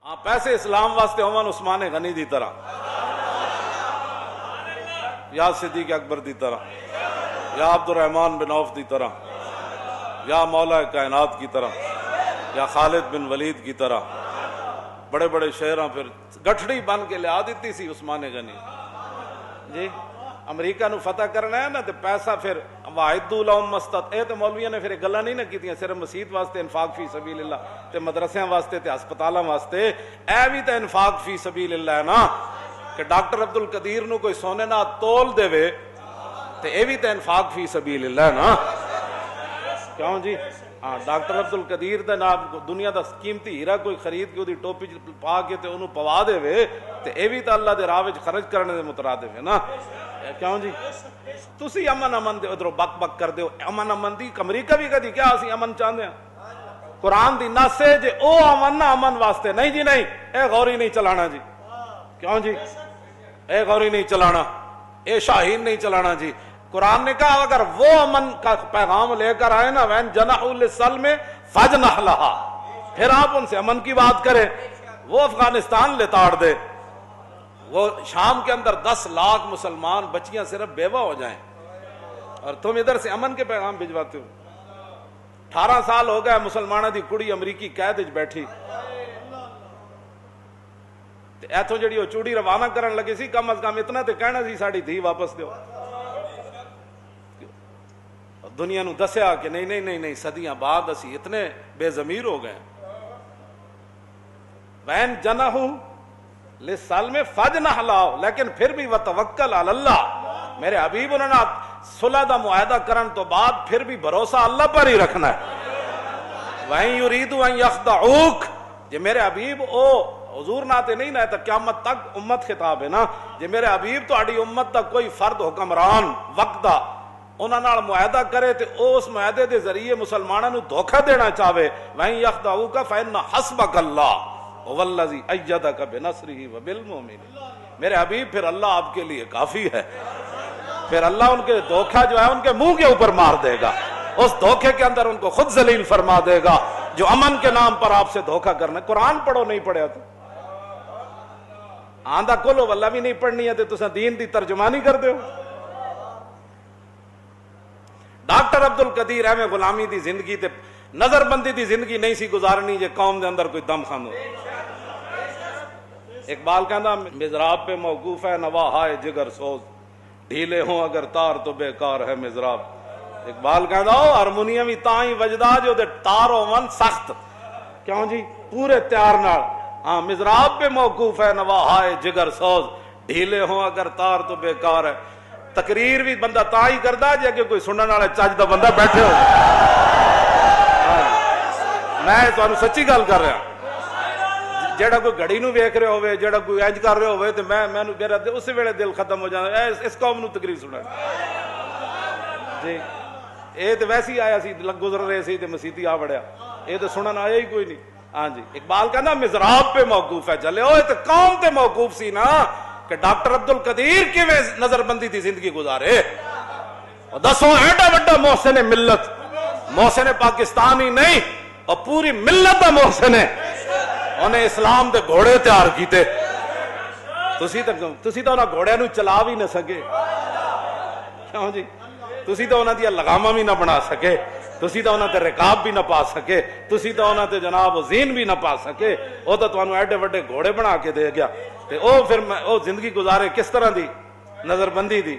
ہاں پیسے اسلام واسطے ہوون عثمان غنی دی طرح یا صدیق اکبر دی طرح یا عبد الرحمن بن عوف دی طرح یا مولا کائنات کی طرح یا خالد بن ولید کی طرح بڑے بڑے شہراں پھر گٹھڑی بن کے لیا دیتی سی عثمان غنی جی امریکہ نو فتح کرنا ہے نا تو پیسہ پھر واحد لهم مستط اے تو مولویوں نے پھر گلاں نہیں نہ کیتیاں صرف مسجد واسطے انفاق فی سبیل اللہ تے مدرسیاں واسطے تے ہسپتالاں واسطے اے بھی تے انفاق فی سبیل اللہ ہے نا کہ ڈاکٹر عبد القدیر نو کوئی سونے نہ تول دے وے تے اے بھی تے انفاق فی سبیل اللہ ہے نا کیوں جی ہاں ڈاکٹر عبد القدیر دا نام دنیا دا قیمتی ہیرا کوئی خرید کے اودی ٹوپی پا کے تے انہوں پوا دے وے تے اے بھی تے اللہ دے راہ وچ خرچ کرنے دے مترادف ہے نا کیوں جی تسی امن دے ادھروں بک بک کر دیو امن دی امریکہ بھی کدی کیا اسی امن چاہندے ہیں قرآن دی نص ہے جے او امن نہ امن واسطے نہیں جی نہیں اے غوری نہیں چلانا جی کیوں جی اے غوری نہیں چلانا اے شاہین نہیں چلانا جی قرآن نے کہا اگر وہ امن کا پیغام لے کر آئے نا وین جنحوا للسلم فجنح لها پھر آپ ان سے امن کی بات کریں وہ افغانستان لتاڑ دے وہ شام کے اندر 10 لاکھ مسلمان بچیاں صرف بیوہ ہو جائیں اور تم ادھر سے امن کے پیغام بھجواتے ہو 18 سال ہو گئے مسلمانہ دی کڑی امریکی قید وچ بیٹھی ایتھوں جڑی وہ چوڑی روانہ کرن لگے سی کم از کم اتنا تے کہنا سی ساڈی دھی واپس دیو دنیا نو دسیا کہ نہیں نہیں نہیں نہیں صدیاں بعد اسی اتنے بے ضمیر ہو گئے وین جنحوا للسلم فجنح لہو لیکن پھر بھی وتوکل علی اللہ میرے حبیب انہوں نے صلح دا معاہدہ کرن تو بعد پھر بھی بھروسہ اللہ پر ہی رکھنا ہے وَإِن يُرِيدُوا أَن يَخْدَعُوكَ یہ میرے حبیب او حضور ناتے نہیں نہ تک قیامت تک امت خطاب ہے نا یہ میرے حبیب تو اڑی امت تک کوئی فرد حکمران وقت دا انہاں نال معاہدہ کرے تے اس معاہدے دے ذریعے مسلماناں نو دھوکا دینا چاہے وَإِن يَخْدَعُوكَ فَإِنَّ حَسْبَكَ اللَّهُ هُوَ الَّذِي أَيَّدَكَ بِنَصْرِهِ وَبِالْمُؤْمِنِينَ میرے حبیب پھر اللہ آپ کے لیے کافی ہے پھر اللہ ان کے دھوکا جو ہے ان کے منہ کے اوپر مار دے گا اس دھوکے کے اندر ان کو خود ذلیل فرما دے گا جو امن کے نام پر آپ سے دھوکا کرنا قرآن پڑھو نہیں پڑھیا تو آندھا کولو واللہ بھی نہیں پڑھنی ہے تو دین دی ترجمانی کر دے ہو ڈاکٹر عبد القدیر احمد غلامی دی زندگی تے نظر بندی دی زندگی نہیں سی گزارنی جے قوم دے اندر کوئی دم خاندو اقبال کہندا مزراب پہ موقوف ہے نوا ہائے جگر سوز ڈھیلے ہوں اگر تار تو بیکار ہے مزراب اقبال کہندا ہارمونیم ہی تاں ہی وجدا جو دے تار ہون سخت کیوں جی پورے تیار نال ہاں مزراب پہ موقوف ہے نوا ہائے جگر سوز ڈھیلے ہوں اگر تار تو بیکار ہے تقریر بھی بندہ تا ہی کردا جے کہ کوئی سنن والا چج دا بندہ بیٹھے ہو میں تانوں سچی گل کر رہا جیڑا کوئی گھڑی نو ویکھ رہے ہوئے جیڑا کوئی انج کر رہے ہوئے تے میں میرا اسی ویلے دل ختم ہو جاندا اس قوم نو تقریر سنن جی اے تے ویسے ہی آیا سی گزر رہے سی تے مسیتی آ وڑیا اے تے سنن آیا ہی کوئی نہیں ہاں جی اقبال کہندا مزراب پہ موقوف ہے چلے ہوئے تے قوم تے موقوف سی نا کہ ڈاکٹر عبد القدیر کی نظر بندی دی زندگی گزارے دسو ایڈا وڈا محسن ملت محسن پاکستان ہی نہیں اور پوری ملت دا محسن ہے انہیں اسلام دے گھوڑے تیار کیتے تسی تو انہاں گھوڑے نو چلا بھی نہ سکے کیوں جی تسی تو انہاں دیا لگامہ بھی نہ بنا سکے تسی تو انہاں تے رکاب بھی نہ پا سکے تسی تو انہاں تے جناب زین بھی نہ پا سکے وہ تو تانوں ایڈے وڈے گھوڑے بنا کے دے گیا تے او پھر او زندگی گزارے کس طرح دی نظر بندی دی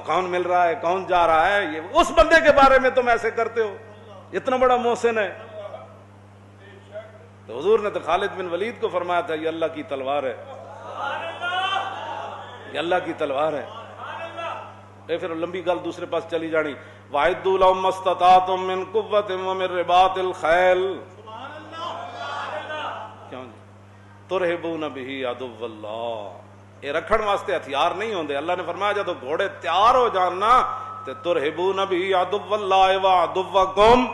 کون مل رہا ہے کون جا رہا ہے یہ اس بندے کے بارے میں تم ایسے کرتے ہو اتنا بڑا محسن ہے تو حضور نے تو خالد بن ولید کو فرمایا تھا یہ اللہ کی تلوار ہے یہ اللہ کی تلوار ہے پھر لمبی گل دوسرے پاس چلی جانی وَأَعِدُّوا لَهُم مَّا اسْتَطَعْتُم مِّن قُوَّةٍ وَمِن رِّبَاطِ الْخَيْلِ کیوں جی ترہبون بہ عدو اللہ یہ رکھن واسطے ہتھیار نہیں ہوندے اللہ نے فرمایا جب گھوڑے تیار ہو جاننا تے ترہبون بہ عدو اللہ وعدوکم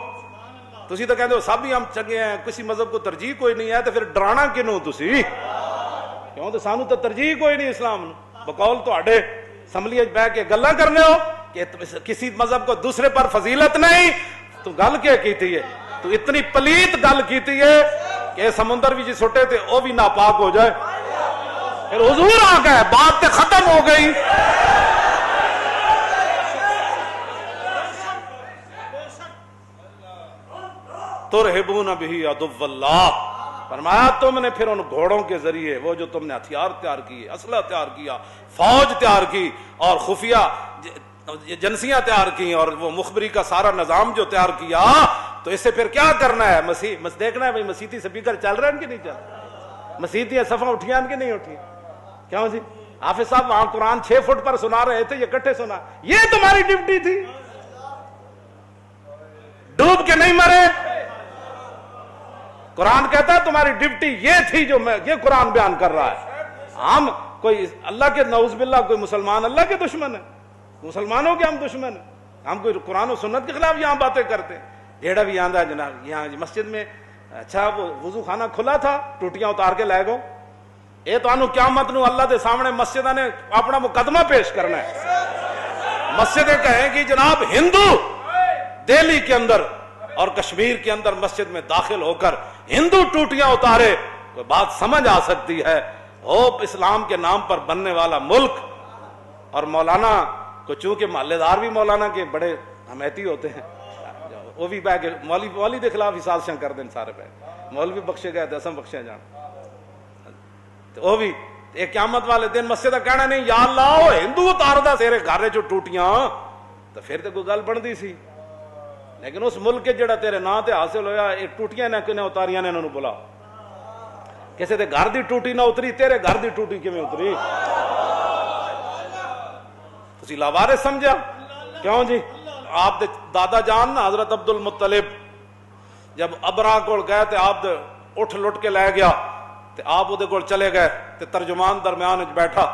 تسی تو کہندے ہو سب ہی ہم چنگے ہیں کسی مذہب کو ترجیح کوئی نہیں ہے تو پھر ڈرانا کینوں تسی کیوں تے سانو تو ترجیح کوئی نہیں اسلام نو بقول تواڈے اسمبلی وچ بیٹھ کے گلاں کرنے ہو کہ کسی مذہب کو دوسرے پر فضیلت نہیں تو گل کیا کیتی ہے تو اتنی پلیت گل کیتی ہے کہ سمندر بھی جی سٹے تھے وہ بھی ناپاک ہو جائے. پھر حضور آ گئے, بات تے ختم ہو گئی. ترہبون بہ عدو اللہ, فرمایا تم نے پھر ان گھوڑوں کے ذریعے وہ جو تم نے ہتھیار تیار کیے, اسلحہ تیار کیا, فوج تیار کی اور خفیہ ایجنسیاں تیار کی اور وہ مخبری کا سارا نظام جو تیار کیا, تو اس سے پھر کیا کرنا ہے؟ دیکھنا ہے بھائی مسیحی سپیکر چل رہے ہیں کہ نہیں چل رہے, مسیحی صفحہ اٹھیاں کہ نہیں اٹھی. کیوں جی حافظ صاحب وہاں قرآن 6 فٹ پر سنا رہے تھے, یہ کٹھے سنا, یہ تمہاری ڈیوٹی تھی, ڈوب کے نہیں مرے. قرآن کہتا ہے تمہاری ڈیوٹی یہ تھی جو میں یہ قرآن بیان کر رہا ہے. ہم کوئی اللہ کے نعوذ باللہ کوئی مسلمان اللہ کے دشمن ہے, مسلمانوں کے ہم دشمن ہیں, ہم کوئی قرآن و سنت کے خلاف یہاں باتیں کرتے ہیں. جیڑا بھی آندہ جناب یہاں مسجد میں اچھا وہ وضو خانہ کھلا تھا, ٹوٹیاں اتار کے لے گو, اے تو انو قیامت نو اللہ دے سامنے مسجدہ نے اپنا مقدمہ پیش کرنا ہے. مسجدیں کہیں کہ جناب ہندو دہلی کے اندر اور کشمیر کے اندر مسجد میں داخل ہو کر ہندو ٹوٹیاں اتارے, کوئی بات سمجھ آ سکتی ہے. ہوپ اسلام کے نام پر بننے والا ملک, اور مولانا کو چونکہ محلے دار بھی مولانا کے بڑے حمیتی ہوتے ہیں, وہ بھی بہ کے مولوی کے خلاف حساسیاں کر دیں سارے پہ, مولوی بخشے گئے دسم بخشے جان, تو وہ بھی ایک قیامت والے دن مسجد کہنا نہیں یا اللہ وہ ہندو اتار دا تیرے گھر جو ٹوٹیاں, تو پھر تو کوئی گل بنتی سی. لیکن اس ملک کے جڑا تیرے نا تے حاصل ہویا, ایک ٹوٹیاں نے کنے اتاریاں نے, انہوں نے بولا کسے دے گھر دی ٹوٹی نہ اتری, تیرے گھر دی ٹوٹی کیویں اتری؟ تسی لاوارث سمجھا. کیوں جی آپ دے دادا جان نا حضرت عبد المطلب جب ابرا کول گئے تے آپ دے اٹھ لٹ کے لے گیا, تے آپ دے کول چلے گئے, تے ترجمان درمیان وچ بیٹھا,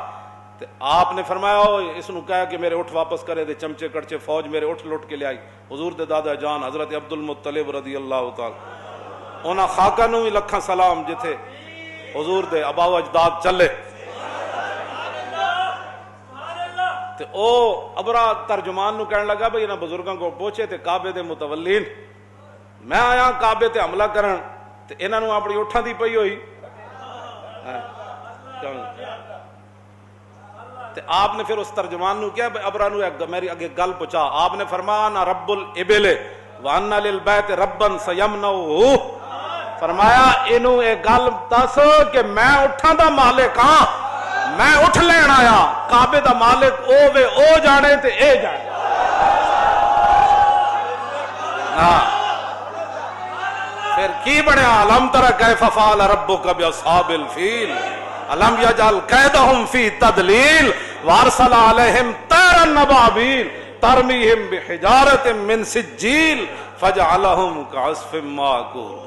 تے آپ نے فرمایا اس نو کہا کہ میرے اٹھ واپس کرے دے, چمچے کڑچے فوج میرے اٹھ لٹ کے لے آئی. حضور دے دادا جان حضرت عبد المطلب رضی اللہ تعالی انہاں خاکہ نو بھی لکھاں سلام جتھے حضور دے آبا و اجداد چلے. تے او ابرا ترجمان نو کہنے لگا بھئی انہاں بزرگاں کو پوچھے تے کعبے دے متولین, میں آیا کعبے تے حملہ کرن, تے انہاں نو اپنی اٹھاں دی پئی ہوئی. تے آپ نے پھر اس ترجمان نو کیا ابرا نو میری اگے گل پوچھا, آپ نے فرمایا نا رب الابل وان للبیت ربن سیمنعہ, فرمایا اینو اے گل دس کہ میں اٹھاں دا مالک ہاں, میں اٹھ لین آیا, کعبے دا مالک او وے او جانے تے اے جانے. پھر کی بنیا علم تر کیف فعل ربک باصحاب الفیل علم یجعل کیدہم فی تدلیل وارسل علیہم طیرا ابابیل ترمیہم بحجارۃ من سجیل فجعلہم کعصف مأکول.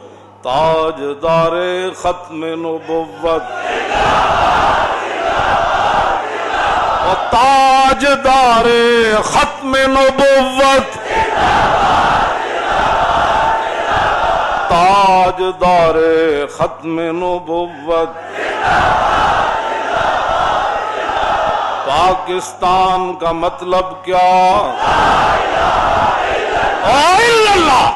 تاجدار ختم نبوت و تاجدار ختم نبوت, تاجدار ختم نبوت, پاکستان کا مطلب کیا؟ اللہ,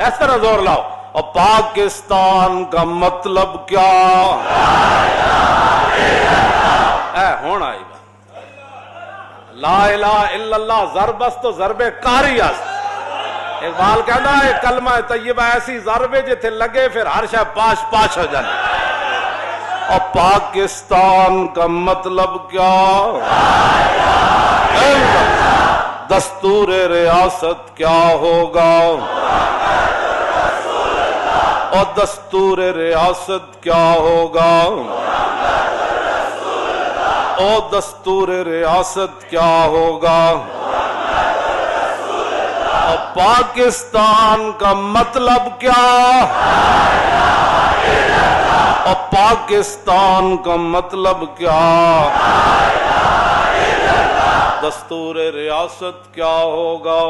اس طرح زور لاؤ. اور پاکستان کا مطلب کیا؟ ہونا آئی بات لا الہ الا اللہ ضربست تو ضرب کاری است. اقبال کہنا ہے کلمہ طیبہ ایسی ضرب جتھے لگے پھر ہر شے پاش پاش ہو جائے. اور پاکستان کا مطلب کیا؟ دستور ریاست کیا ہوگا؟ اور دستور ریاست کیا ہوگا؟ اور دستور ریاست کیا ہوگا؟ اور پاکستان کا مطلب کیا؟ اور پاکستان کا مطلب کیا؟ دستور ریاست کیا ہوگا؟